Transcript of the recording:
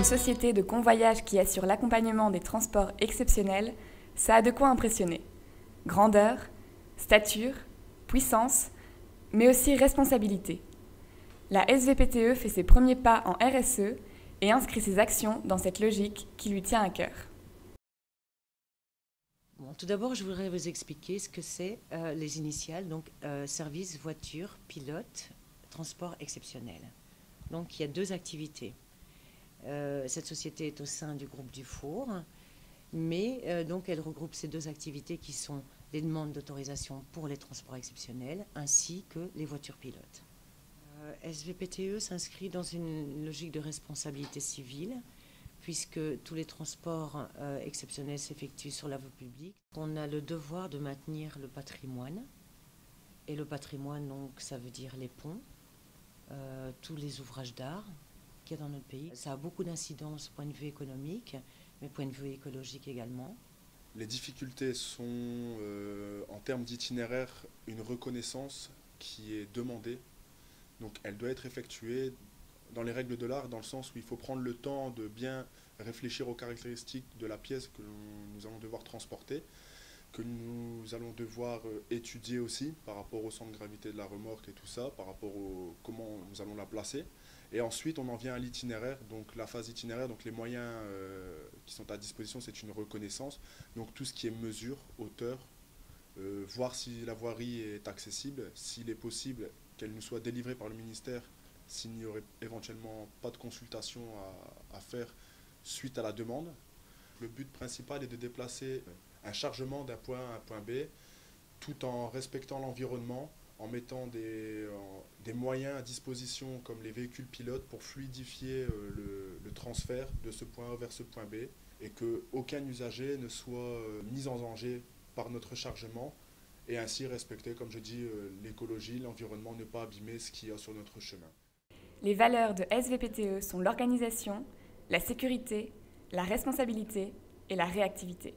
société de convoyage qui assure l'accompagnement des transports exceptionnels, ça a de quoi impressionner. Grandeur, stature, puissance, mais aussi responsabilité. La SVPTE fait ses premiers pas en RSE et inscrit ses actions dans cette logique qui lui tient à cœur. Bon, tout d'abord, je voudrais vous expliquer ce que c'est les initiales, donc service, voiture, pilote, transport exceptionnel. Donc il y a deux activités. Cette société est au sein du groupe Dufour, mais donc elle regroupe ces deux activités qui sont les demandes d'autorisation pour les transports exceptionnels ainsi que les voitures pilotes. SVPTE s'inscrit dans une logique de responsabilité civile puisque tous les transports exceptionnels s'effectuent sur la voie publique. On a le devoir de maintenir le patrimoine, et le patrimoine, donc, ça veut dire les ponts, tous les ouvrages d'art qu'il y a dans notre pays. Ça a beaucoup d'incidences point de vue économique, mais point de vue écologique également. Les difficultés sont, en termes d'itinéraire, une reconnaissance qui est demandée. Donc elle doit être effectuée dans les règles de l'art, dans le sens où il faut prendre le temps de bien réfléchir aux caractéristiques de la pièce que nous allons devoir transporter, que nous allons devoir étudier aussi par rapport au centre de gravité de la remorque et tout ça, par rapport au comment nous allons la placer. Et ensuite, on en vient à l'itinéraire, donc la phase itinéraire, donc les moyens qui sont à disposition, c'est une reconnaissance. Donc tout ce qui est mesure, hauteur, voir si la voirie est accessible, s'il est possible qu'elle nous soit délivrée par le ministère, s'il n'y aurait éventuellement pas de consultation à faire suite à la demande. Le but principal est de déplacer un chargement d'un point A à un point B, tout en respectant l'environnement, en mettant des moyens à disposition comme les véhicules pilotes pour fluidifier le transfert de ce point A vers ce point B et qu'aucun usager ne soit mis en danger par notre chargement et ainsi respecter, comme je dis, l'écologie, l'environnement, ne pas abîmer ce qu'il y a sur notre chemin. Les valeurs de SVPTE sont l'organisation, la sécurité, la responsabilité et la réactivité.